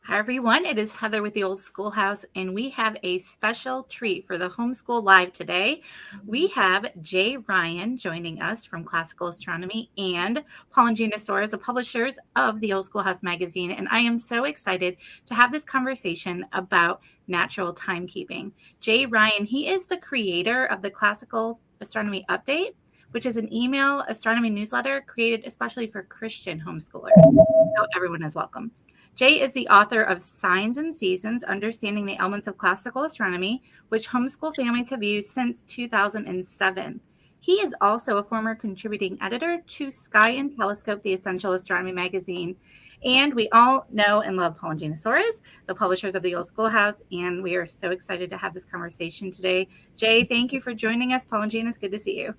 Hi, everyone. It is Heather with the Old Schoolhouse, and we have a special treat for the Homeschool Live today. We have Jay Ryan joining us from Classical Astronomy and Paul and Gina Soares, the publishers of the Old Schoolhouse magazine. And I am so excited to have this conversation about natural timekeeping. Jay Ryan, he is the creator of the Classical Astronomy Update, which is an email astronomy newsletter created especially for Christian homeschoolers. So everyone is welcome. Jay is the author of Signs and Seasons, Understanding the Elements of Classical Astronomy, which homeschool families have used since 2007. He is also a former contributing editor to Sky and Telescope, the Essential Astronomy magazine. And we all know and love Paul and Gina Soares, the publishers of the Old Schoolhouse, and we are so excited to have this conversation today. Jay, thank you for joining us. Paul and Gina, it's good to see you.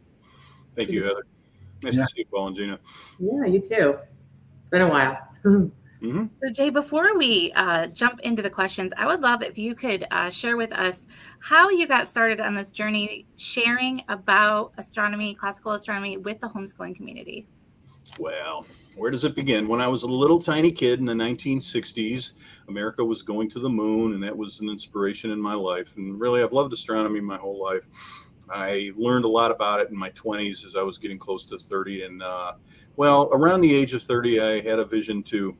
Thank you, Heather. Nice to see you, Paul and Gina. Yeah, you too. It's been a while. Mm-hmm. So, Jay, before we jump into the questions, I would love if you could share with us how you got started on this journey sharing about astronomy, classical astronomy with the homeschooling community. Well, where does it begin? When I was a little tiny kid in the 1960s, America was going to the moon, and that was an inspiration in my life. And really, I've loved astronomy my whole life. I learned a lot about it in my 20s as I was getting close to 30. And, around the age of 30, I had a vision to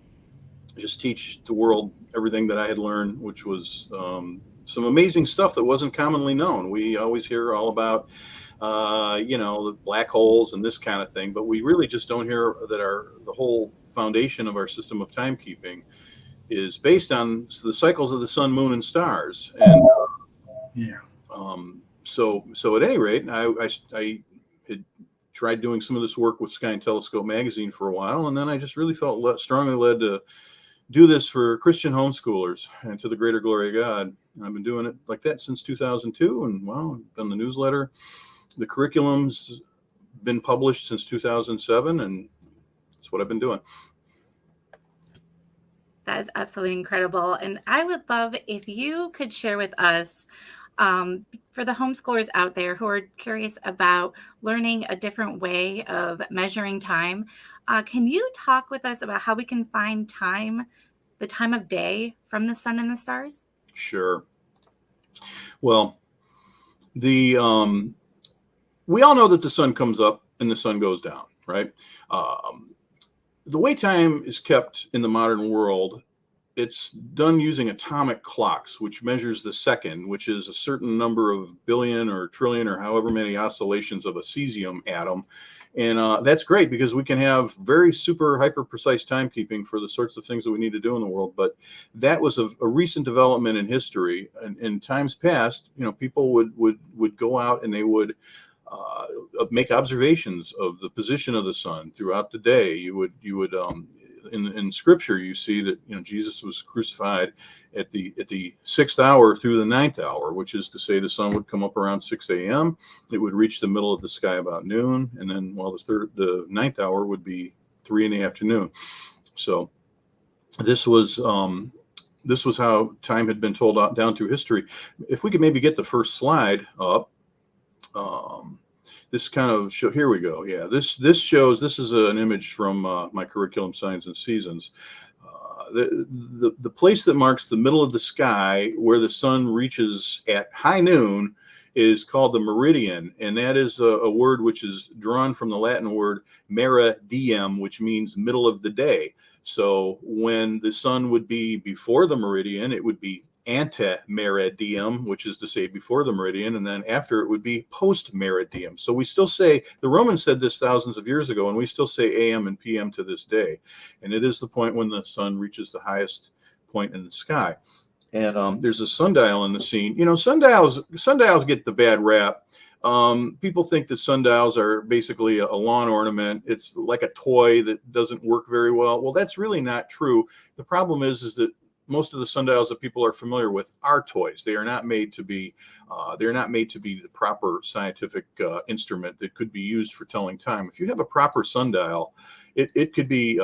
just teach the world everything that I had learned, which was some amazing stuff that wasn't commonly known. We always hear all about, the black holes and this kind of thing, but we really just don't hear that the whole foundation of our system of timekeeping is based on the cycles of the sun, moon, and stars. And Yeah. so at any rate, I had tried doing some of this work with Sky and Telescope magazine for a while, and then I just really felt strongly led to do this for Christian homeschoolers and to the greater glory of God. I've been doing it like that since 2002, and done the newsletter. The curriculum's been published since 2007, and that's what I've been doing. That is absolutely incredible. And I would love if you could share with us, for the homeschoolers out there who are curious about learning a different way of measuring time, can you talk with us about how we can find time, the time of day from the sun and the stars? Sure. Well, we all know that the sun comes up and the sun goes down, right? The way time is kept in the modern world, it's done using atomic clocks, which measures the second, which is a certain number of billion or trillion or however many oscillations of a cesium atom. And that's great because we can have very super hyper precise timekeeping for the sorts of things that we need to do in the world. But that was a recent development in history. And in times past, people would go out and they would make observations of the position of the sun throughout the day. You would in Scripture, you see that Jesus was crucified at the 6th hour through the 9th hour, which is to say the sun would come up around 6 a.m. It would reach the middle of the sky about noon, and then the 9th hour would be 3 in the afternoon. So this was how time had been told out down through history. If we could maybe get the first slide up. This kind of show, here we go. Yeah, this shows, this is an image from my curriculum, Signs and Seasons. The place that marks the middle of the sky where the sun reaches at high noon is called the meridian, and that is a word which is drawn from the Latin word mera diem, which means middle of the day. So when the sun would be before the meridian, it would be ante-meridiem, which is to say before the meridian, and then after it would be post-meridiem. So we still say, the Romans said this thousands of years ago, and we still say AM and PM to this day. And it is the point when the sun reaches the highest point in the sky. And there's a sundial in the scene. Sundials get the bad rap. People think that sundials are basically a lawn ornament. It's like a toy that doesn't work very well. Well, that's really not true. The problem is that most of the sundials that people are familiar with are toys. They are not made to be. They're not made to be the proper scientific instrument that could be used for telling time. If you have a proper sundial, it could be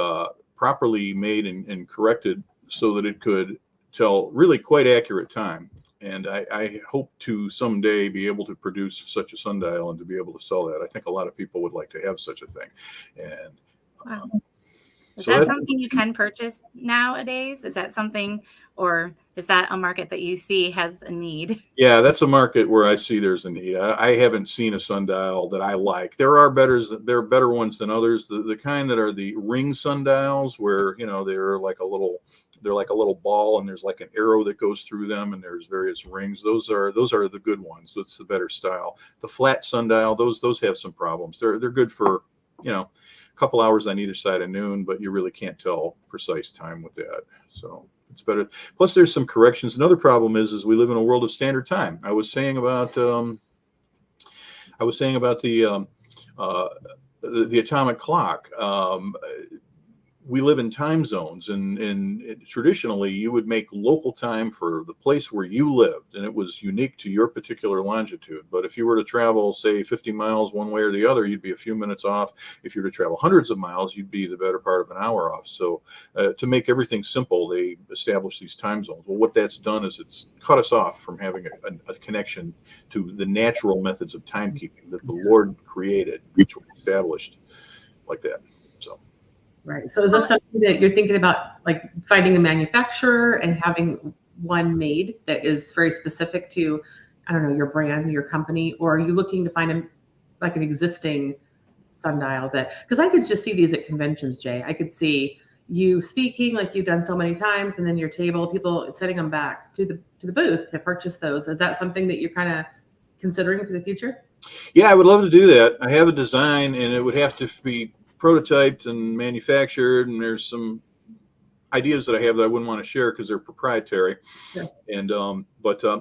properly made and corrected so that it could tell really quite accurate time. And I hope to someday be able to produce such a sundial and to be able to sell that. I think a lot of people would like to have such a thing. And Wow. Is So that that's, something you can purchase nowadays? Is that something, or is that a market that you see has a need? yeah, that's a market where I see there's a need. I haven't seen a sundial that I like. There are better ones than others. The kind that are the ring sundials, where they're like a little ball, and there's like an arrow that goes through them, and there's various rings. Those are the good ones. That's the better style. The flat sundial, those have some problems. They're good for, a couple hours on either side of noon, but you really can't tell precise time with that. So it's better. Plus, there's some corrections. Another problem is we live in a world of standard time. I was saying about uh, the atomic clock. We live in time zones, and traditionally you would make local time for the place where you lived, and it was unique to your particular longitude. But if you were to travel, say, 50 miles one way or the other, you'd be a few minutes off. If you were to travel hundreds of miles, you'd be the better part of an hour off. So to make everything simple, they established these time zones. Well, what that's done is it's cut us off from having a connection to the natural methods of timekeeping that the Lord created, which were established like that. So. Right. So is this something that you're thinking about, like finding a manufacturer and having one made that is very specific to, I don't know, your brand, your company, or are you looking to find like an existing sundial that, because I could just see these at conventions, Jay. I could see you speaking like you've done so many times, and then your table, people setting them back to the booth to purchase those. Is that something that you're kind of considering for the future? Yeah, I would love to do that. I have a design, and it would have to be prototyped and manufactured. And there's some ideas that I have that I wouldn't want to share because they're proprietary. Yes. And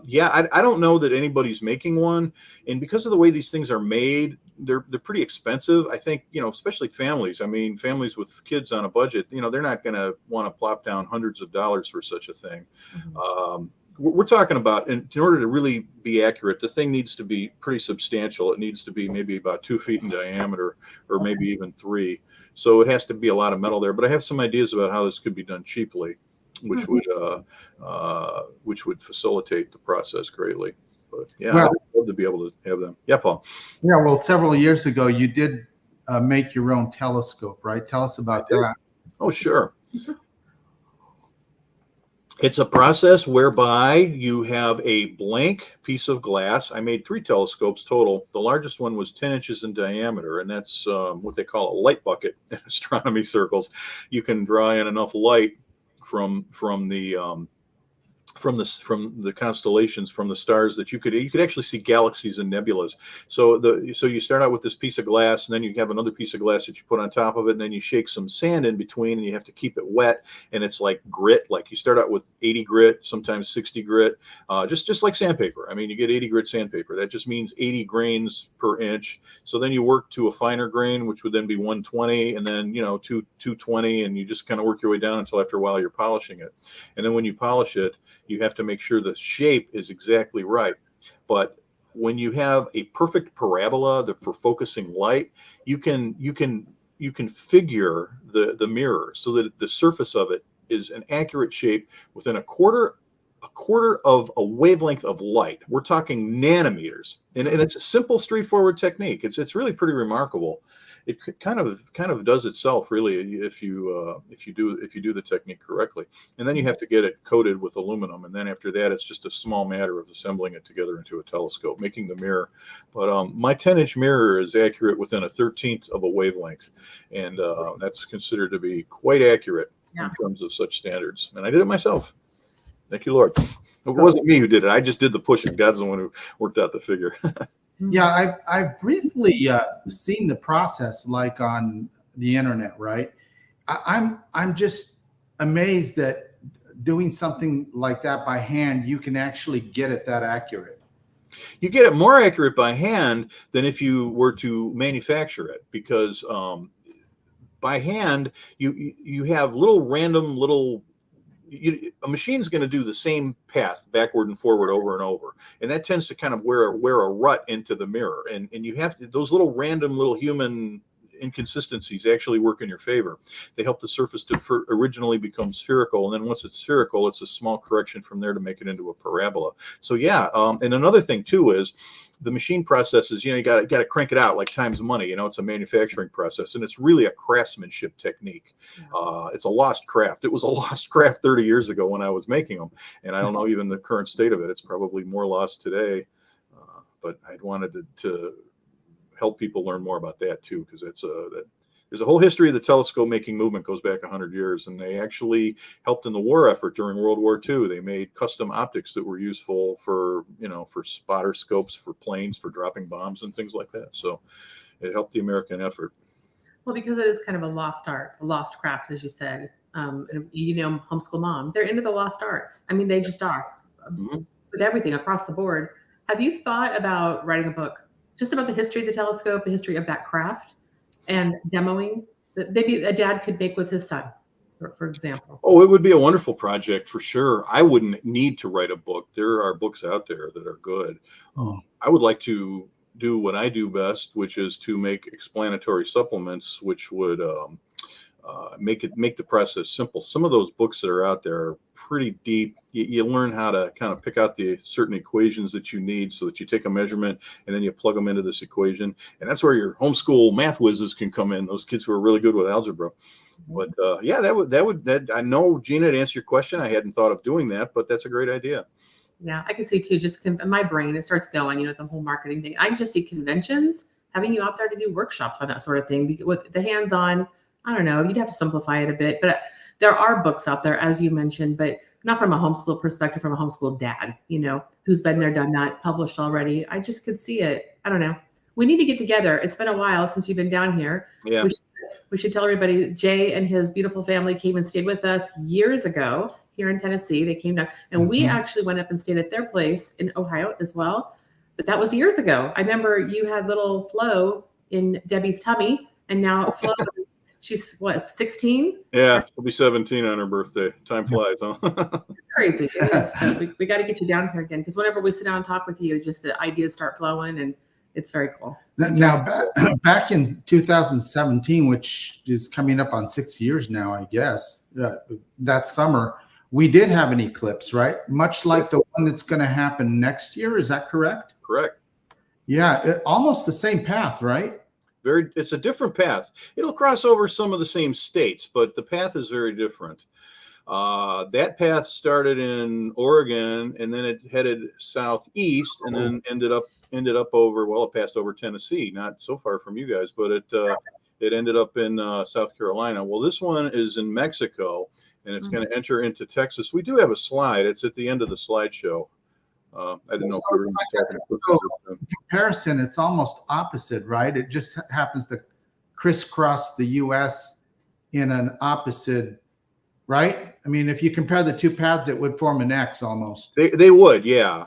yeah, I don't know that anybody's making one. And because of the way these things are made, they're pretty expensive. I think, especially families. I mean, families with kids on a budget, they're not going to want to plop down hundreds of dollars for such a thing. Mhm. We're talking about, in order to really be accurate, the thing needs to be pretty substantial. It needs to be maybe about 2 feet in diameter, or maybe even 3. So it has to be a lot of metal there. But I have some ideas about how this could be done cheaply, which would facilitate the process greatly. But yeah, I'd Well, love to be able to have them. Yeah, Paul. yeah. Well, several years ago, you did make your own telescope, right? Tell us about that. Oh, sure. It's a process whereby you have a blank piece of glass. I made 3 telescopes total. The largest one was 10 inches in diameter, and that's what they call a light bucket in astronomy circles. You can draw in enough light from the constellations, from the stars, that you could actually see galaxies and nebulas. So you start out with this piece of glass, and then you have another piece of glass that you put on top of it, and then you shake some sand in between, and you have to keep it wet. And it's like grit. Like you start out with 80 grit, sometimes 60 grit, just like sandpaper. I mean, you get 80 grit sandpaper. That just means 80 grains per inch. So then you work to a finer grain, which would then be 120, and then 220, and you just kind of work your way down until after a while you're polishing it. And then when you polish it, you have to make sure the shape is exactly right. But when you have a perfect parabola for focusing light, you can figure the mirror so that the surface of it is an accurate shape within a quarter of a wavelength of light. We're talking nanometers, and it's a simple, straightforward technique. It's really pretty remarkable. It kind of does itself, really, if you do the technique correctly. And then you have to get it coated with aluminum, and then after that, it's just a small matter of assembling it together into a telescope, making the mirror. But my 10-inch mirror is accurate within a 13th of a wavelength, and that's considered to be quite accurate in terms of such standards. And I did it myself. Thank you, Lord. It wasn't me who did it. I just did the pushing. God's the one who worked out the figure. Yeah, I've briefly seen the process, like on the internet, right? I'm just amazed that doing something like that by hand, you can actually get it that accurate. You get it more accurate by hand than if you were to manufacture it, because by hand you have random little. A machine's going to do the same path backward and forward over and over, and that tends to kind of wear a rut into the mirror, and you have those random little human inconsistencies actually work in your favor. They help the surface to originally become spherical, and then once it's spherical, it's a small correction from there to make it into a parabola. So yeah, and another thing too is the machine processes, you got to crank it out like time's money. It's a manufacturing process, and it's really a craftsmanship technique. It's a lost craft. It was a lost craft 30 years ago when I was making them, and I don't know even the current state of it. It's probably more lost today. But I wanted to help people learn more about that too, because there's a whole history of the telescope making movement goes back 100 years, and they actually helped in the war effort during World War II. They made custom optics that were useful for spotter scopes for planes, for dropping bombs and things like that. So it helped the American effort. Well, because it is kind of a lost art, a lost craft, as you said. And, homeschool moms, they're into the lost arts. I mean, they just are. With everything across the board. Have you thought about writing a book just about the history of the telescope, the history of that craft, and demoing that maybe a dad could make with his son, for example? Oh, it would be a wonderful project for sure. I wouldn't need to write a book. There are books out there that are good. I would like to do what I do best, which is to make explanatory supplements, which would make the process simple. Some of those books that are out there are pretty deep. You learn how to kind of pick out the certain equations that you need, so that you take a measurement and then you plug them into this equation. And that's where your homeschool math whizzes can come in. Those kids who are really good with algebra. But I know, Gina, to answer your question, I hadn't thought of doing that, but that's a great idea. Yeah, I can see too, just in my brain, it starts going, the whole marketing thing. I can just see conventions, having you out there to do workshops on that sort of thing with the hands-on. I don't know, you'd have to simplify it a bit, but there are books out there, as you mentioned, but not from a homeschool perspective, from a homeschool dad, who's been there, done that, published already. I just could see it. I don't know. We need to get together. It's been a while since you've been down here. Yeah. We should tell everybody, Jay and his beautiful family came and stayed with us years ago here in Tennessee. They came down, and we actually went up and stayed at their place in Ohio as well. But that was years ago. I remember you had little Flo in Debbie's tummy, and now Flo, she's what, 16? Yeah, she'll be 17 on her birthday. Time flies, huh? It's crazy. It is. We got to get you down here again, because whenever we sit down and talk with you, just the ideas start flowing, and it's very cool. Now, back in 2017, which is coming up on 6 years now, I guess, that summer, we did have an eclipse, right? Much like the one that's going to happen next year. Is that correct? Correct. Yeah, almost the same path, right? It's a different path. It'll cross over some of the same states, but the path is very different. That path started in Oregon, and then it headed southeast, and then ended up over. Well, it passed over Tennessee, not so far from you guys, but it ended up in South Carolina. Well, this one is in Mexico, and it's going to enter into Texas. We do have a slide. It's at the end of the slideshow. I didn't know if we were going to be talking in comparison, it's almost opposite, right? It just happens to crisscross the U.S. in an opposite, right? I mean, if you compare the two paths, it would form an X almost. They would, yeah.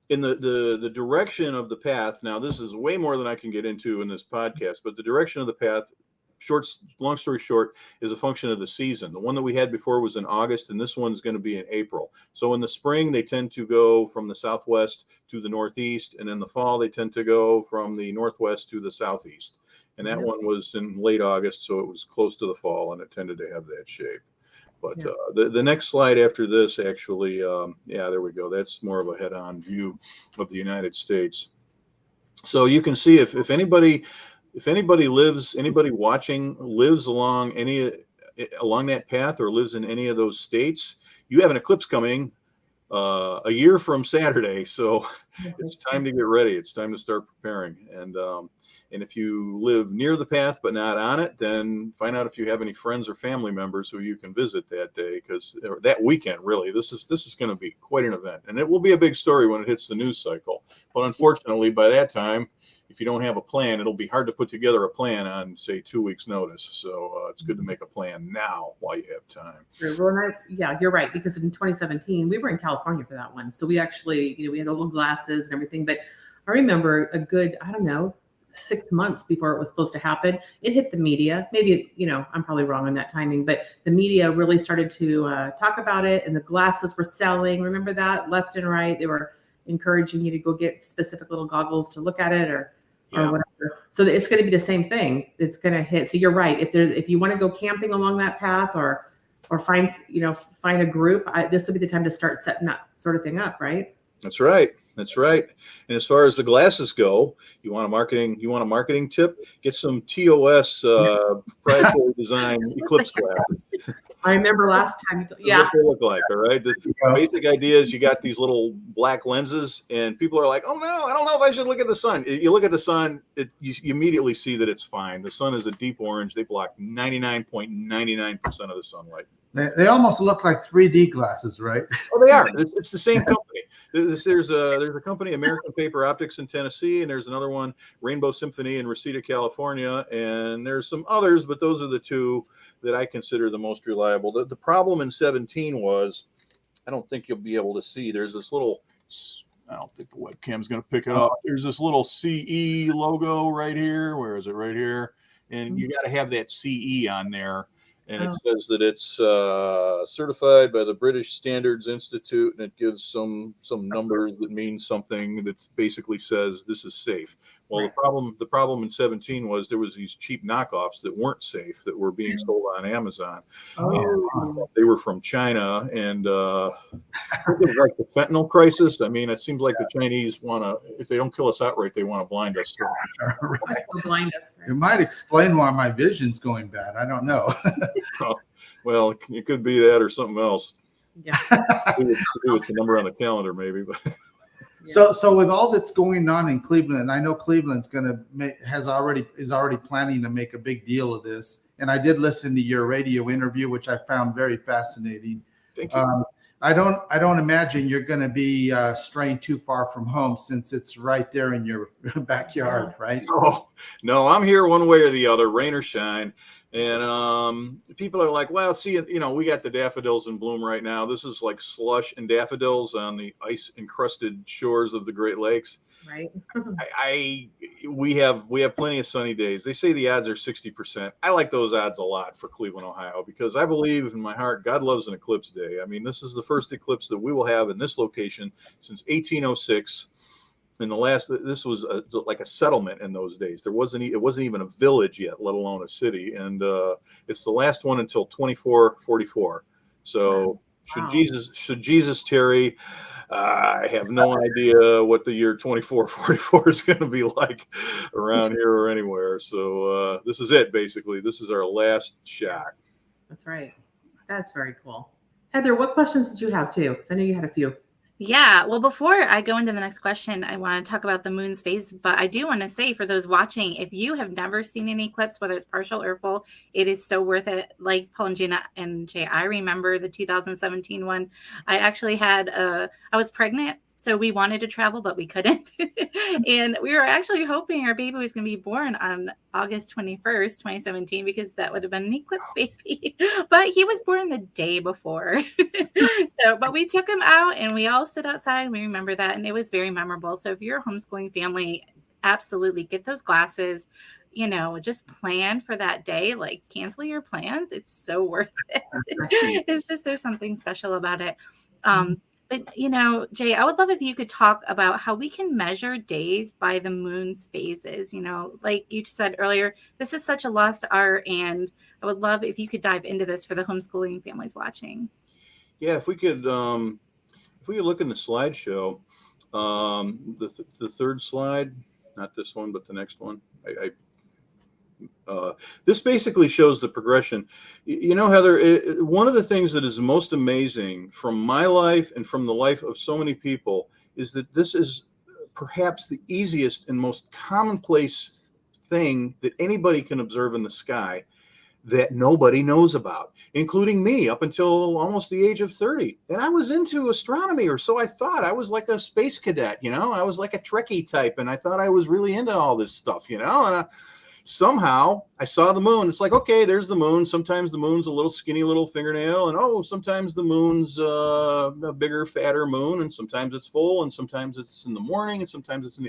In the direction of the path, now this is way more than I can get into in this podcast, but the direction of the path, long story short, is a function of the season. The one that we had before was in August, and this one's going to be in April. So in the spring, they tend to go from the southwest to the northeast, and in the fall, they tend to go from the northwest to the southeast. And that one was in late August, so it was close to the fall, and it tended to have that shape. But the next slide after this, actually, there we go. That's more of a head-on view of the United States. So you can see if anybody watching lives along that path or lives in any of those states, you have an eclipse coming a year from Saturday. So it's time to get ready. It's time to start preparing. And if you live near the path but not on it, then find out if you have any friends or family members who you can visit that day, because that weekend, really, this is going to be quite an event, and it will be a big story when it hits the news cycle. But unfortunately, by that time, if you don't have a plan, it'll be hard to put together a plan on, say, 2 weeks' notice. So it's good to make a plan now while you have time. Well, you're right, because in 2017, we were in California for that one. So we actually, we had the little glasses and everything. But I remember a good, 6 months before it was supposed to happen, it hit the media. Maybe, I'm probably wrong on that timing, but the media really started to talk about it, and the glasses were selling. Remember that? Left and right. They were encouraging you to go get specific little goggles to look at it or whatever. So it's going to be the same thing. It's going to hit. So you're right. If you want to go camping along that path or find a group, this would be the time to start setting that sort of thing up, right? That's right. That's right. And as far as the glasses go, you want a marketing tip? Get some TOS proprietary design eclipse glasses. I remember last time. This is what they look like. All right. The basic idea is you got these little black lenses, and people are like, "Oh no, I don't know if I should look at the sun." You look at the sun, you immediately see that it's fine. The sun is a deep orange. They block 99.99% of the sunlight. They almost look like 3D glasses, right? Oh, they are. It's the same company. There's a company, American Paper Optics in Tennessee, and there's another one, Rainbow Symphony in Reseda, California, and there's some others, but those are the two that I consider the most reliable. The problem in 17 was, I don't think you'll be able to see. There's this little, I don't think the webcam's going to pick it up. There's this little CE logo right here. Where is it? Right here. And you got to have that CE on there. And it says that it's certified by the British Standards Institute, and it gives some numbers that mean something that basically says this is safe. Well, the problem in 17 was there was these cheap knockoffs that weren't safe that were being sold on Amazon. And they were from China, and it was like the fentanyl crisis. I mean, it seems like the Chinese want to, if they don't kill us outright, they want to blind us. Right. Blind us. Right? It might explain why my vision's going bad. I don't know. Well, it could be that or something else. Yeah. Do with the number on the calendar, maybe. But So with all that's going on in Cleveland, I know Cleveland's is already planning to make a big deal of this. And I did listen to your radio interview, which I found very fascinating. thank you. I don't imagine you're going to be straying too far from home, since it's right there in your backyard, right? Oh, no, I'm here one way or the other, rain or shine. And people are like, well, see, we got the daffodils in bloom right now. This is like slush and daffodils on the ice encrusted shores of the Great Lakes. Right. We have plenty of sunny days. They say the odds are 60%. I like those odds a lot for Cleveland, Ohio, because I believe in my heart God loves an eclipse day. I mean, this is the first eclipse that we will have in this location since 1806. And this was like a settlement in those days. It wasn't even a village yet, let alone a city. And it's the last one until 2444. So should Jesus tarry, I have no idea what the year 2444 is going to be like around here or anywhere. So this is it, basically. This is our last shot. That's right. That's very cool. Heather, what questions did you have too? Because I know you had a few. Yeah, well, before I go into the next question, I want to talk about the moon's phase, but I do want to say for those watching, if you have never seen an eclipse, whether it's partial or full, it is so worth it. Like Paul and Gina and Jay, I remember the 2017 one. I actually I was pregnant, so we wanted to travel, but we couldn't. And we were actually hoping our baby was going to be born on August 21st, 2017, because that would have been an eclipse baby. But he was born the day before. But we took him out and we all stood outside and we remember that. And it was very memorable. So if you're a homeschooling family, absolutely get those glasses. Just plan for that day, like cancel your plans. It's so worth it. It's just, there's something special about it. But, Jay, I would love if you could talk about how we can measure days by the moon's phases. Like you said earlier, this is such a lost art. And I would love if you could dive into this for the homeschooling families watching. Yeah, if we could look in the slideshow, the third slide, not this one, but the next one. This basically shows the progression. Heather, one of the things that is most amazing from my life and from the life of so many people is that this is perhaps the easiest and most commonplace thing that anybody can observe in the sky that nobody knows about, including me up until almost the age of 30. And I was into astronomy, or so I thought. I was like a space cadet, I was like a Trekkie type, and I thought I was really into all this stuff, and somehow I saw the moon. It's like, okay, there's the moon. Sometimes the moon's a little skinny little fingernail, and sometimes the moon's a bigger, fatter moon, and sometimes it's full, and sometimes it's in the morning, and sometimes it's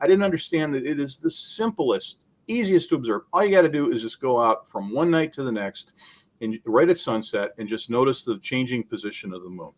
I didn't understand that it is the simplest, easiest to observe. All you got to do is just go out from one night to the next, and right at sunset, and just notice the changing position of the moon.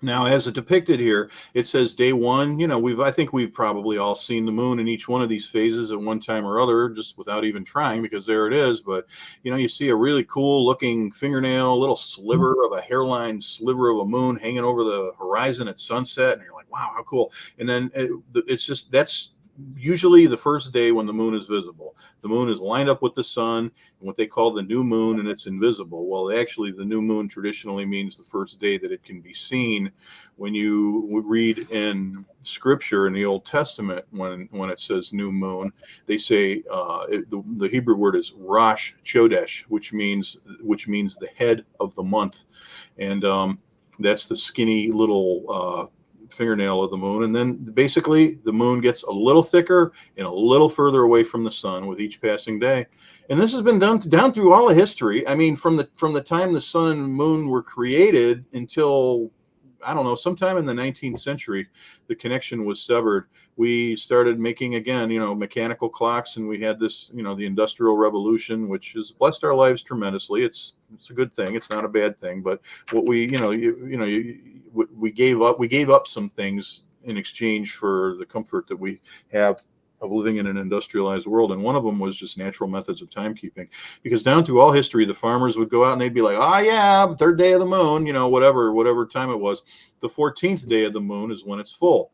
Now, as it depicted here, it says day one. I think we've probably all seen the moon in each one of these phases at one time or other, just without even trying, because there it is. But, you see a really cool looking fingernail, little sliver of a hairline, sliver of a moon hanging over the horizon at sunset. And you're like, wow, how cool. And then it's just, that's usually the first day when the moon is visible. The moon is lined up with the sun, and what they call the new moon, and it's invisible. Well, actually, the new moon traditionally means the first day that it can be seen. When you read in Scripture in the Old Testament, when it says new moon, they say the Hebrew word is Rosh Chodesh, which means the head of the month, and that's the skinny little fingernail of the moon. And then basically the moon gets a little thicker and a little further away from the sun with each passing day. And this has been done down through all of history. I mean, from the time the sun and moon were created until, I don't know, sometime in the 19th century, the connection was severed. We started making, again, mechanical clocks, and we had this, the Industrial Revolution, which has blessed our lives tremendously. It's a good thing. It's not a bad thing. But what we gave up some things in exchange for the comfort that we have of living in an industrialized world. And one of them was just natural methods of timekeeping, because down through all history, the farmers would go out and they'd be like, oh yeah, third day of the moon, whatever time it was. The 14th day of the moon is when it's full.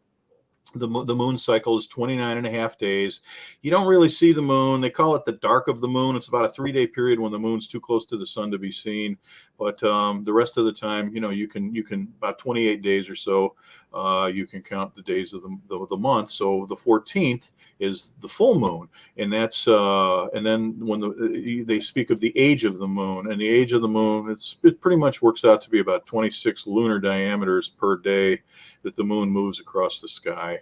The moon cycle is 29 and a half days. You don't really see the moon. They call it the dark of the moon. It's about a 3-day period when the moon's too close to the sun to be seen. But the rest of the time, you can about 28 days or so, you can count the days of the month. So the 14th is the full moon, and that's and then when they speak of the age of the moon, and the age of the moon, it pretty much works out to be about 26 lunar diameters per day that the moon moves across the sky.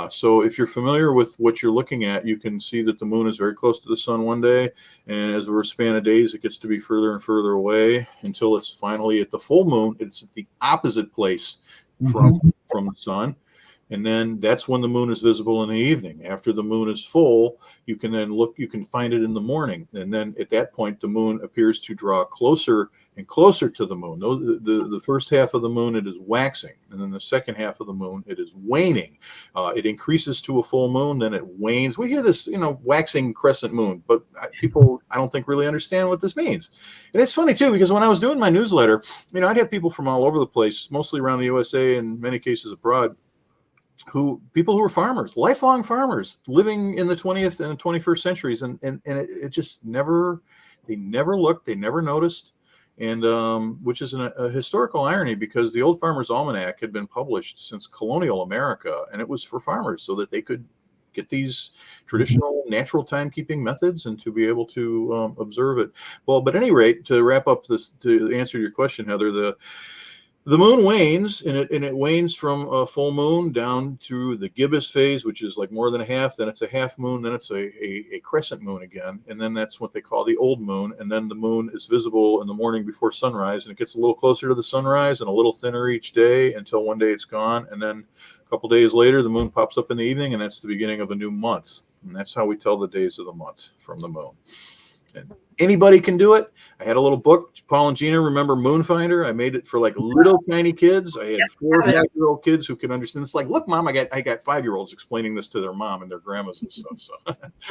So if you're familiar with what you're looking at, you can see that the moon is very close to the sun one day, and as over a span of days, it gets to be further and further away until it's finally at the full moon. It's at the opposite place from the sun. And then that's when the moon is visible in the evening. After the moon is full, you can find it in the morning. And then at that point, the moon appears to draw closer and closer to the moon. The first half of the moon, it is waxing. And then the second half of the moon, it is waning. It increases to a full moon, then it wanes. We hear this, waxing crescent moon, but people, I don't think, really understand what this means. And it's funny, too, because when I was doing my newsletter, I'd have people from all over the place, mostly around the USA and in many cases abroad, people who were farmers, lifelong farmers, living in the 20th and the 21st centuries, and it just they never looked, they never noticed, and which is a historical irony, because the Old Farmer's Almanac had been published since colonial America, and it was for farmers so that they could get these traditional natural timekeeping methods and to be able to observe it. Well, but at any rate, to wrap up this, to answer your question, Heather, the moon wanes, and it wanes from a full moon down to the gibbous phase, which is like more than a half. Then it's a half moon. Then it's a crescent moon again. And then that's what they call the old moon. And then the moon is visible in the morning before sunrise, and it gets a little closer to the sunrise and a little thinner each day until one day it's gone. And then a couple days later, the moon pops up in the evening, and that's the beginning of a new month. And that's how we tell the days of the month, from the moon. And anybody can do it. I had a little book, Paul and Gina Remember Moonfinder. I made it for like little tiny kids. I had 4 or 5-year-old kids who can understand. It's like, look, Mom, I got 5-year-olds explaining this to their mom and their grandmas and stuff. So.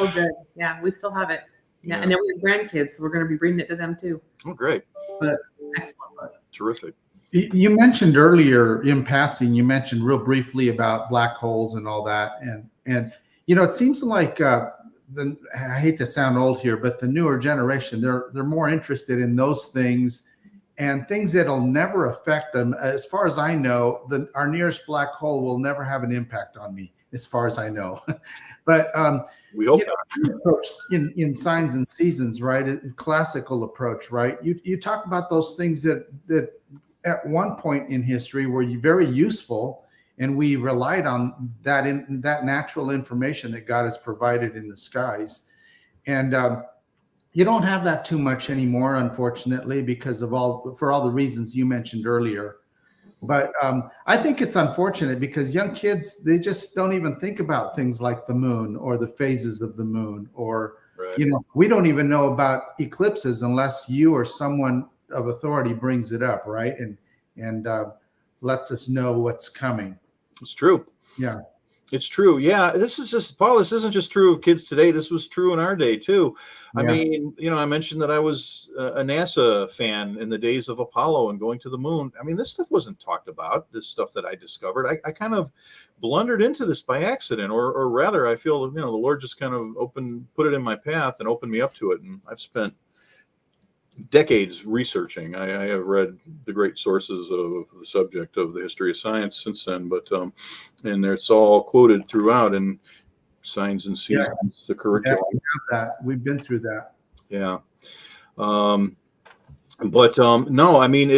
Oh, good. Yeah, we still have it. Yeah. And then we have grandkids, so we're going to be reading it to them too. Oh, great. But excellent book. Terrific. You mentioned earlier in passing, you mentioned real briefly about black holes and all that. And it seems like I hate to sound old here, but the newer generation, they're more interested in those things and things that'll never affect them. As far as I know, our nearest black hole will never have an impact on me, as far as I know. But we hope approach in Signs and Seasons, right? A classical approach, right? You talk about those things that at one point in history were very useful, and we relied on that natural information that God has provided in the skies. And you don't have that too much anymore, unfortunately, because for all the reasons you mentioned earlier. But I think it's unfortunate because young kids, they just don't even think about things like the moon or the phases of the moon, or right. We don't even know about eclipses unless you or someone of authority brings it up, right? And lets us know what's coming. It's true. Yeah. It's true. Yeah. This is just, Paul, this isn't just true of kids today. This was true in our day too. I Yeah. mean, I mentioned that I was a NASA fan in the days of Apollo and going to the moon. I mean, this stuff wasn't talked about, this stuff that I discovered. I kind of blundered into this by accident, or rather, I feel, the Lord just kind of put it in my path and opened me up to it. And I've spent decades researching. I have read the great sources of the subject of the history of science since then, but and it's all quoted throughout in Signs and Yeah. Seasons, the Yeah, curriculum. we have that. We've been through that. Yeah. But no, I mean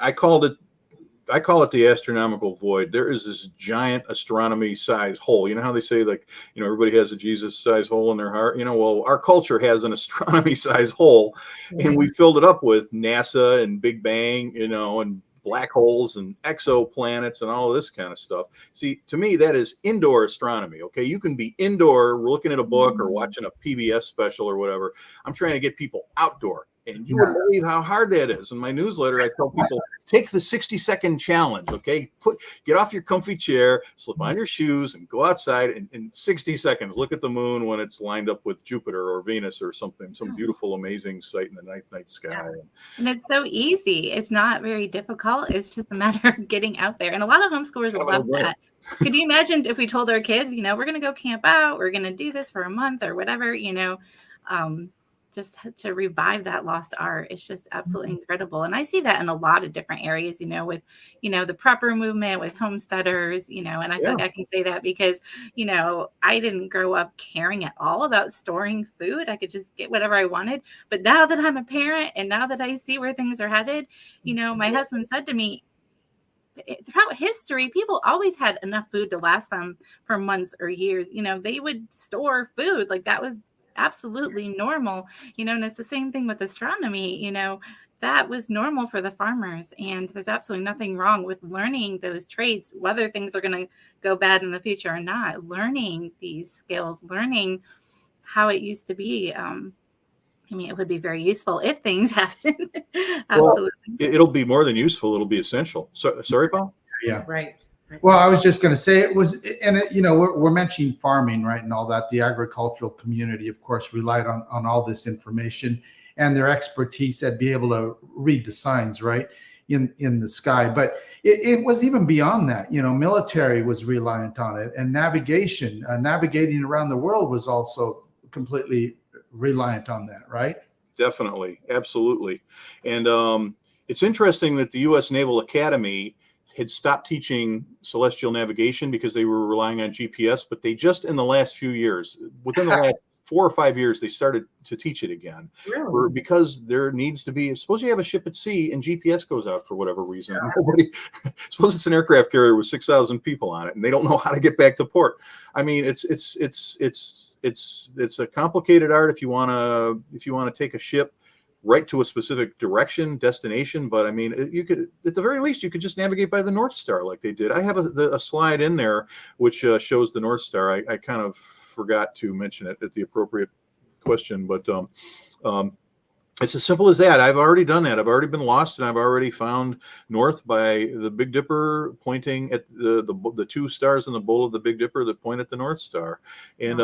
I call it the astronomical void. There is this giant astronomy size hole. You know how they say, like, everybody has a Jesus size hole in their heart? Well, our culture has an astronomy size hole, and we filled it up with NASA and Big Bang, and black holes and exoplanets and all of this kind of stuff. See, to me, that is indoor astronomy. Okay. You can be indoor looking at a book or watching a PBS special or whatever. I'm trying to get people outdoor. And you wouldn't believe how hard that is. In my newsletter, I tell people, take the 60-second challenge. Okay, get off your comfy chair, slip on your shoes, and go outside. And in 60 seconds, look at the moon when it's lined up with Jupiter or Venus or something, some beautiful, amazing sight in the night sky. And it's so easy. It's not very difficult. It's just a matter of getting out there. And a lot of homeschoolers love that. Could you imagine if we told our kids, we're going to go camp out, we're going to do this for a month or whatever, just to revive that lost art. It's just absolutely incredible. And I see that in a lot of different areas, with, the prepper movement, with homesteaders, and I feel like I can say that because, I didn't grow up caring at all about storing food. I could just get whatever I wanted. But now that I'm a parent and now that I see where things are headed, my husband said to me, throughout history, people always had enough food to last them for months or years. They would store food. Like, that was absolutely normal, and it's the same thing with astronomy. That was normal for the farmers, and there's absolutely nothing wrong with learning those trades, whether things are going to go bad in the future or not. Learning these skills, learning how it used to be. It would be very useful if things happen. Absolutely. Well, it'll be more than useful. It'll be essential. Sorry, Paul? Yeah. Right. Well, I was just going to say it was, and we're mentioning farming, right, and all that. The agricultural community, of course, relied on all this information and their expertise at being able to read the signs, right, in the sky. But it was even beyond that. Military was reliant on it, and navigating around the world was also completely reliant on that, right? Definitely, absolutely. And it's interesting that the U.S. Naval Academy had stopped teaching celestial navigation because they were relying on GPS, but they just in the last few years, within the last 4 or 5 years, they started to teach it again. Really? Because there needs to be, suppose you have a ship at sea and GPS goes out for whatever reason. Suppose it's an aircraft carrier with 6,000 people on it and they don't know how to get back to port. I mean, it's a complicated art if you want to take a ship right to a specific destination. But I mean, you could, at the very least, you could just navigate by the North Star like they did. I have a slide in there which shows the North Star. I kind of forgot to mention it at the appropriate question, but it's as simple as that. I've already done that. I've already been lost, and I've already found north by the Big Dipper pointing at the 2 stars in the bowl of the Big Dipper that point at the North Star. And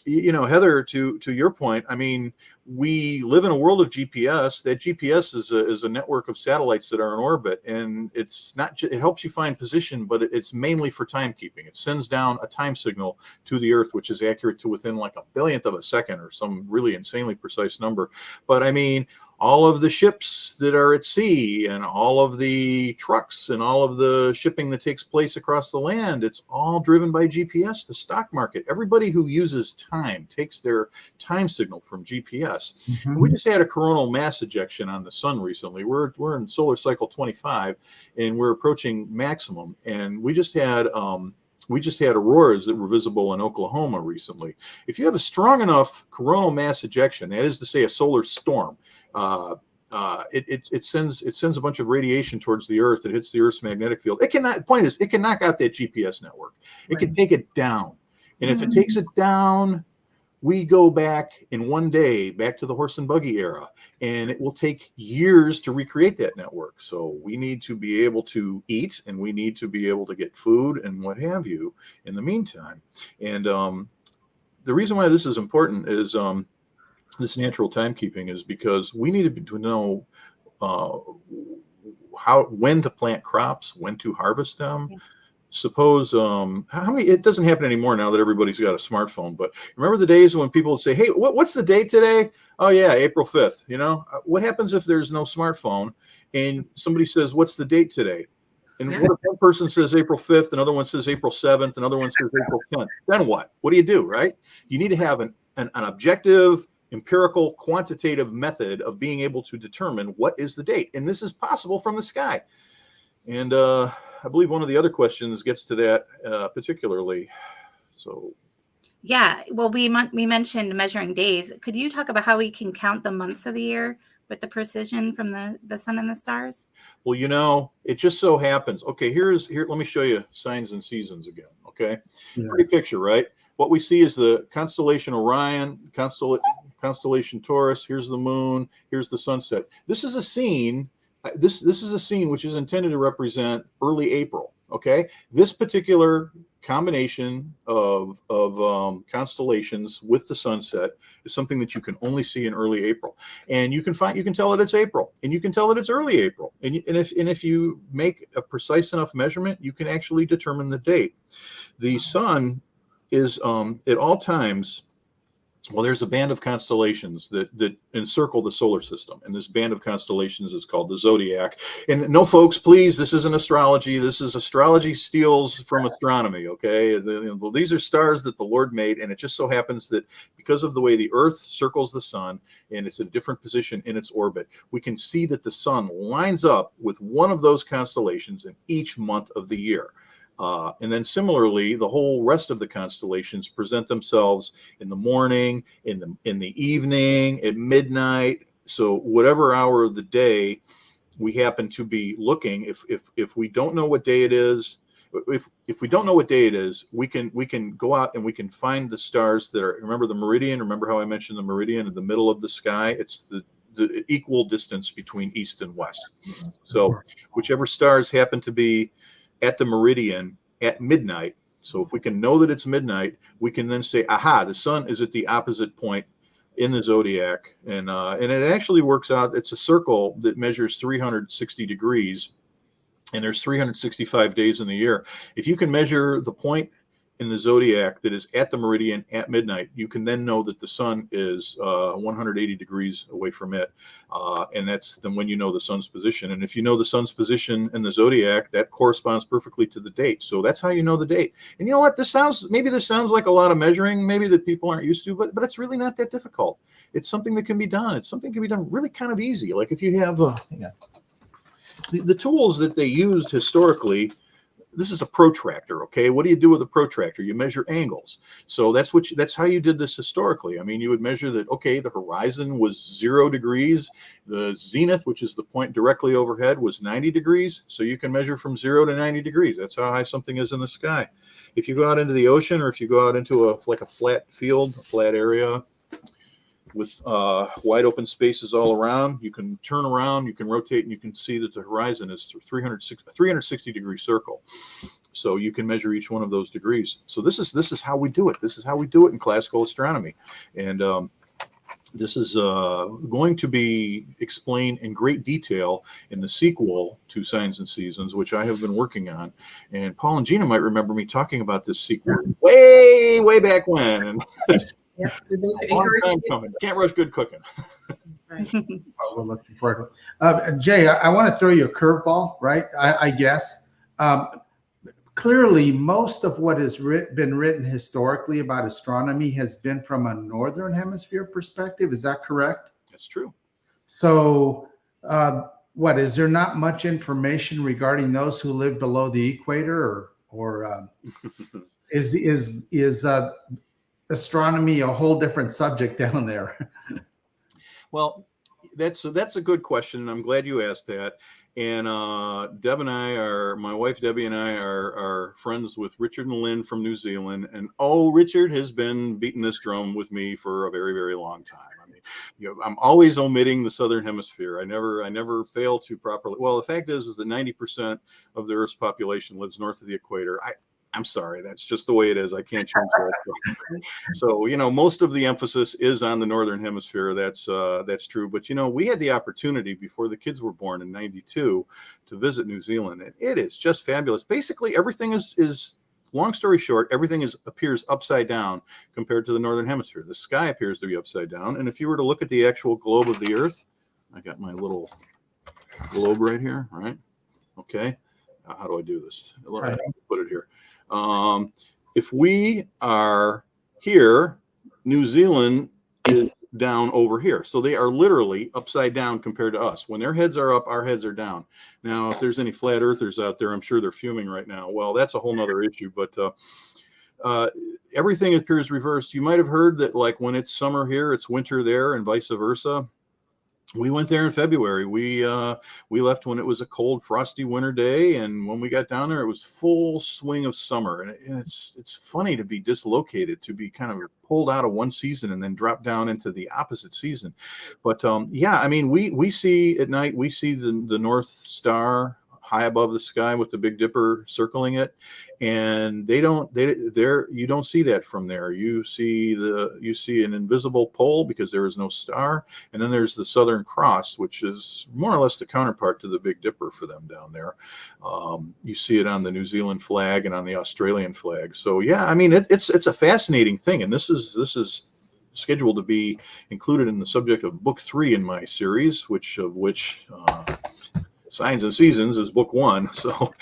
Heather, to your point, I mean, we live in a world of GPS. That GPS is a network of satellites that are in orbit, and it's not. It helps you find position, but it's mainly for timekeeping. It sends down a time signal to the Earth, which is accurate to within like a billionth of a second or some really insanely precise number. But I mean, all of the ships that are at sea and all of the trucks and all of the shipping that takes place across the land, it's all driven by GPS. The stock market, everybody who uses time takes their time signal from GPS. Mm-hmm. We just had a coronal mass ejection on the sun recently. We're in solar cycle 25 and we're approaching maximum. And we just had auroras that were visible in Oklahoma recently. If you have a strong enough coronal mass ejection, that is to say a solar storm, it sends a bunch of radiation towards the Earth. It hits the Earth's magnetic field. The point is, it can knock out that GPS network. It can take it down. And if it takes it down, we go back in one day back to the horse and buggy era, and it will take years to recreate that network. So we need to be able to eat, and we need to be able to get food and what have you in the meantime. And the reason why this is important is this natural timekeeping is because we need to know uh, when to plant crops, when to harvest them. Suppose how many, it doesn't happen anymore now that everybody's got a smartphone, but remember the days when people would say, hey, what's the date today? Oh yeah, April 5th. What happens if there's no smartphone and somebody says, what's the date today? And what if one person says April 5th, another one says April 7th, another one says April 10th? Then what do you do, right? You need to have an objective, empirical, quantitative method of being able to determine what is the date. And this is possible from the sky. And I believe one of the other questions gets to that particularly. So, yeah, well, we mentioned measuring days. Could you talk about how we can count the months of the year with the precision from the sun and the stars? well, it just so happens. Okay, here. Let me show you signs and seasons again. Okay, Yes. pretty picture, right? What we see is the constellation Orion, constellation Taurus. Here's the moon. Here's the sunset. This is a scene. This is a scene which is intended to represent early April. Okay, this particular combination of constellations with the sunset is something that you can only see in early April, and you can tell that it's April, and you can tell that it's early April, and if you make a precise enough measurement, you can actually determine the date. The sun is at all times. Well, there's a band of constellations that encircle the solar system, and this band of constellations is called the zodiac. And no, folks, please, this isn't astrology. This is astrology steals from astronomy. Okay, these are stars that the Lord made, and it just so happens that because of the way the Earth circles the sun, and it's in a different position in its orbit, we can see that the sun lines up with one of those constellations in each month of the year. And then similarly, the whole rest of the constellations present themselves in the morning, in the evening, at midnight. So whatever hour of the day we happen to be looking, if we don't know what day it is, if we don't know what day it is, we can go out and we can find the stars that are. Remember the meridian? Remember how I mentioned the meridian in the middle of the sky? It's the equal distance between east and west. So whichever stars happen to be at the meridian at midnight. So if we can know that it's midnight, we can then say, aha, the sun is at the opposite point in the zodiac. And it actually works out. It's a circle that measures 360 degrees, and there's 365 days in the year. If you can measure the point in the zodiac that is at the meridian at midnight, you can then know that the sun is 180 degrees away from it. And that's then when you know the sun's position. And if you know the sun's position in the zodiac, that corresponds perfectly to the date. So that's how you know the date. And you know what? This sounds like a lot of measuring, maybe that people aren't used to, but it's really not that difficult. It's something that can be done. It's something that can be done really kind of easy. Like if you have the tools that they used historically. This is a protractor. Okay, what do you do with a protractor? You measure angles. So that's how you did this historically. I mean, you would measure that. Okay, the horizon was 0 degrees. The zenith, which is the point directly overhead, was 90 degrees. So you can measure from 0 to 90 degrees. That's how high something is in the sky. If you go out into the ocean, or if you go out into a flat field, a flat area with wide open spaces all around, you can turn around, you can rotate, and you can see that the horizon is 360 degree circle. So you can measure each one of those degrees. So this is how we do it. This is how we do it in classical astronomy. And this is going to be explained in great detail in the sequel to Signs and Seasons, which I have been working on. And Paul and Gina might remember me talking about this sequel way back when. And Yep. long time coming. Can't rush good cooking. Right. We're looking forward to it. Jay, I want to throw you a curveball, right? I guess. Clearly, most of what has been written historically about astronomy has been from a northern hemisphere perspective. Is that correct? That's true. So, what is there not much information regarding those who live below the equator, or is astronomy a whole different subject down there? Well, That's a good question, and I'm glad you asked that. And my wife Debbie and I are friends with Richard and Lynn from New Zealand. And Richard has been beating this drum with me for a very, very long time. I mean, I'm always omitting the Southern Hemisphere. I never fail to properly. Well, the fact is that 90% of the Earth's population lives north of the equator. I'm sorry, that's just the way it is. I can't change that. So, most of the emphasis is on the Northern Hemisphere. That's true. But, we had the opportunity before the kids were born in '92 to visit New Zealand. And it is just fabulous. Basically, everything is long story short, everything appears upside down compared to the Northern Hemisphere. The sky appears to be upside down. And if you were to look at the actual globe of the Earth, I got my little globe right here, right? Okay. How do I do this? Right. Put it here. If we are here, New Zealand is down over here. So they are literally upside down compared to us. When their heads are up, our heads are down. Now, if there's any flat earthers out there, I'm sure they're fuming right now. Well, that's a whole nother issue, but everything appears reversed. You might have heard that, like, when it's summer here, it's winter there, and vice versa. We went there in February. We left when it was a cold, frosty winter day, and when we got down there, it was full swing of summer. And it's funny to be dislocated, to be kind of pulled out of one season and then drop down into the opposite season. But yeah, I mean, we see at night, we see the North Star high above the sky with the Big Dipper circling it, and you don't see that from there. You see an invisible pole because there is no star, and then there's the Southern Cross, which is more or less the counterpart to the Big Dipper for them down there. You see it on the New Zealand flag and on the Australian flag. So yeah, I mean, it's a fascinating thing, and this is scheduled to be included in the subject of book 3 in my series, which Signs and Seasons is book 1. So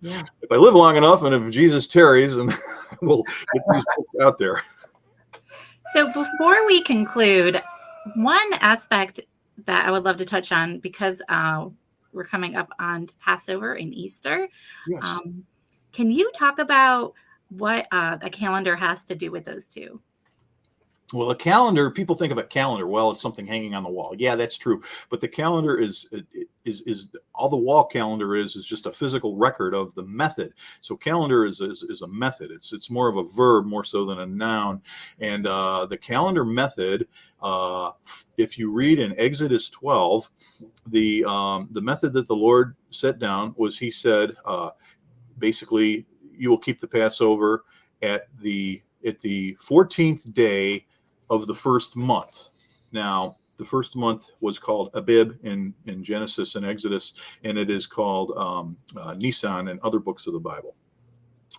Yeah. if I live long enough and if Jesus tarries, and we'll get these books out there. So before we conclude, one aspect that I would love to touch on, because we're coming up on Passover and Easter. Yes. Can you talk about what a calendar has to do with those two? Well, a calendar, people think of a calendar. Well, it's something hanging on the wall. Yeah, that's true. But the calendar is all the wall calendar is just a physical record of the method. So calendar is a method. It's more of a verb more so than a noun. And the calendar method, if you read in Exodus 12, the method that the Lord set down was, he said, basically, you will keep the Passover at the 14th day of the first month. Now, the first month was called Abib in Genesis and Exodus, and it is called Nisan in other books of the Bible.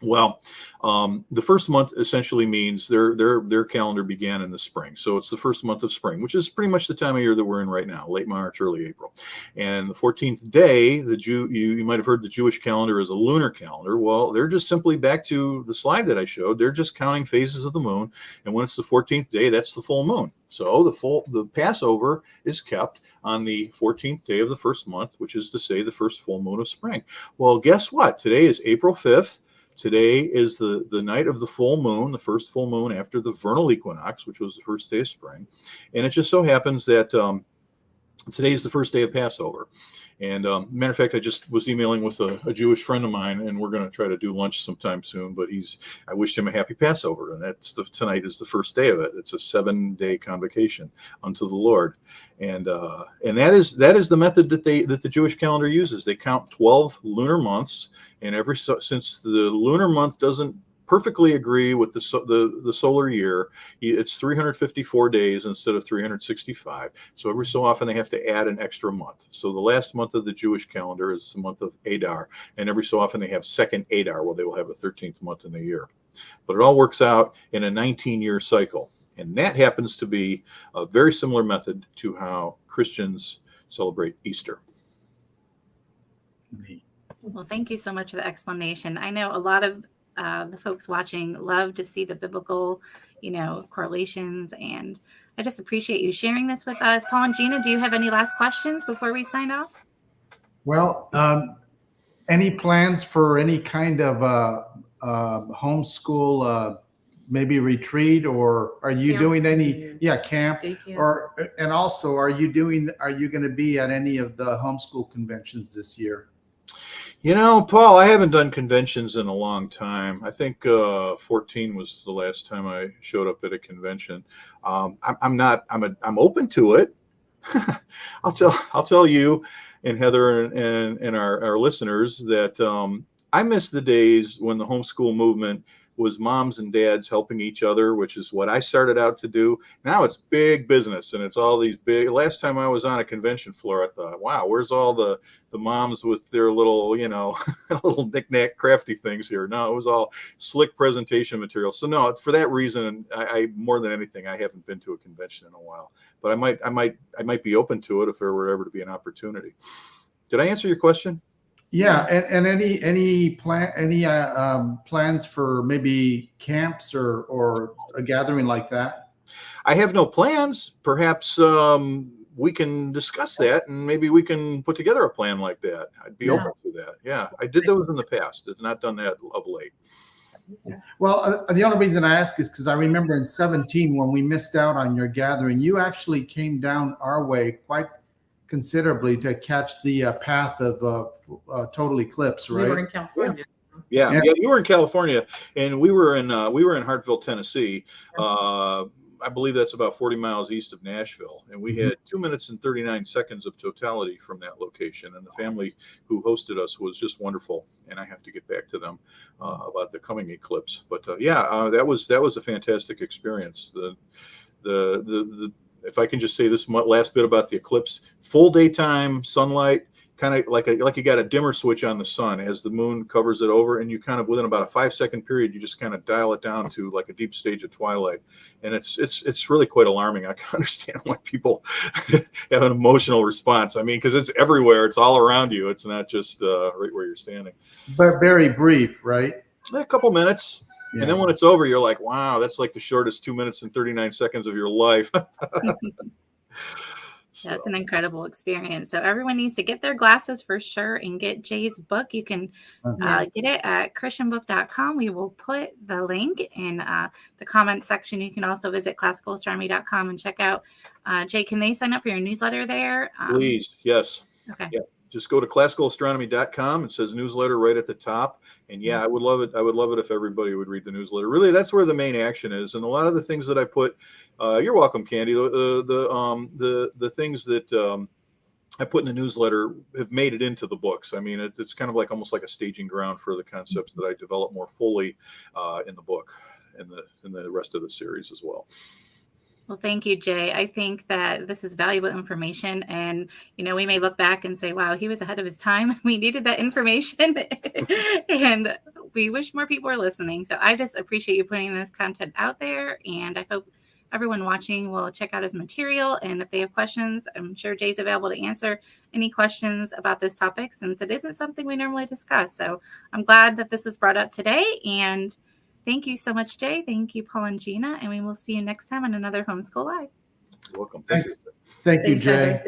Well, the first month essentially means their calendar began in the spring. So it's the first month of spring, which is pretty much the time of year that we're in right now, late March, early April. And the 14th day, you might have heard the Jewish calendar is a lunar calendar. Well, they're just simply back to the slide that I showed. They're just counting phases of the moon. And when it's the 14th day, that's the full moon. So the Passover is kept on the 14th day of the first month, which is to say the first full moon of spring. Well, guess what? Today is April 5th. Today is the night of the full moon, the first full moon after the vernal equinox, which was the first day of spring. And it just so happens that today is the first day of Passover. And matter of fact, I just was emailing with a Jewish friend of mine, and we're going to try to do lunch sometime soon. But I wished him a happy Passover, and tonight is the first day of it. It's a 7-day convocation unto the Lord, and that is the method that the Jewish calendar uses. They count 12 lunar months, and since the lunar month doesn't perfectly agree with the solar year, it's 354 days instead of 365. So every so often they have to add an extra month. So the last month of the Jewish calendar is the month of Adar, and every so often they have second Adar, where they will have a 13th month in the year. But it all works out in a 19-year cycle, and that happens to be a very similar method to how Christians celebrate Easter. Well, thank you so much for the explanation. I know a lot of the folks watching love to see the biblical, correlations, and I just appreciate you sharing this with us. Paul and Gina, do you have any last questions before we sign off? Well, any plans for any kind of homeschool maybe retreat, or are you Camp. doing any camp? Day camp. Or and also are you going to be at any of the homeschool conventions this year? Paul, I haven't done conventions in a long time. I think 14 was the last time I showed up at a convention. I'm open to it. I'll tell you and Heather and our listeners that I miss the days when the homeschool movement was moms and dads helping each other, which is what I started out to do. Now it's big business, and it's all these big. Last time I was on a convention floor, I thought, wow, where's all the moms with their little, little knick-knack crafty things here? No, it was all slick presentation material. So no, for that reason, I more than anything, I haven't been to a convention in a while. But I might be open to it if there were ever to be an opportunity. Did I answer your question? Yeah, and any plans for maybe camps or a gathering like that? I have no plans. Perhaps we can discuss that, and maybe we can put together a plan like that. I'd be open to that. Yeah, I did those in the past. I've not done that of late. Well, the only reason I ask is because I remember in 2017 when we missed out on your gathering, you actually came down our way quite considerably to catch the path of total eclipse, right? We were in California. Yeah, you were in California, and we were in Hartville, Tennessee. I believe that's about 40 miles east of Nashville, and we had 2 minutes and 39 seconds of totality from that location. And the family who hosted us was just wonderful, and I have to get back to them about the coming eclipse. But that was a fantastic experience. The if I can just say this last bit about the eclipse, full daytime sunlight, kind of like you got a dimmer switch on the sun as the moon covers it over, and you kind of within about a 5-second period, you just kind of dial it down to like a deep stage of twilight, and it's really quite alarming. I can understand why people have an emotional response. I mean, because it's everywhere, it's all around you. It's not just right where you're standing. But very brief, right? A couple minutes. Yeah. And then when it's over, you're like, wow, that's like the shortest 2 minutes and 39 seconds of your life. Yeah, it's an incredible experience. So everyone needs to get their glasses for sure and get Jay's book. You can get it at christianbook.com. We will put the link in the comments section. You can also visit classicalastronomy.com and check out. Jay, can they sign up for your newsletter there? Please, yes. Okay. Yeah. Just go to classicalastronomy.com. It says newsletter right at the top. And I would love it. I would love it if everybody would read the newsletter. Really, that's where the main action is. And a lot of the things that I put, you're welcome, Candy. The things that I put in the newsletter have made it into the books. I mean, it's kind of like almost like a staging ground for the concepts that I develop more fully in the book and the rest of the series as well. Well, thank you, Jay. I think that this is valuable information. And, we may look back and say, wow, he was ahead of his time. We needed that information. And we wish more people were listening. So I just appreciate you putting this content out there. And I hope everyone watching will check out his material. And if they have questions, I'm sure Jay's available to answer any questions about this topic, since it isn't something we normally discuss. So I'm glad that this was brought up today. And thank you so much, Jay. Thank you, Paul and Gina. And we will see you next time on another Homeschool Live. You're welcome. Thank you, Jay.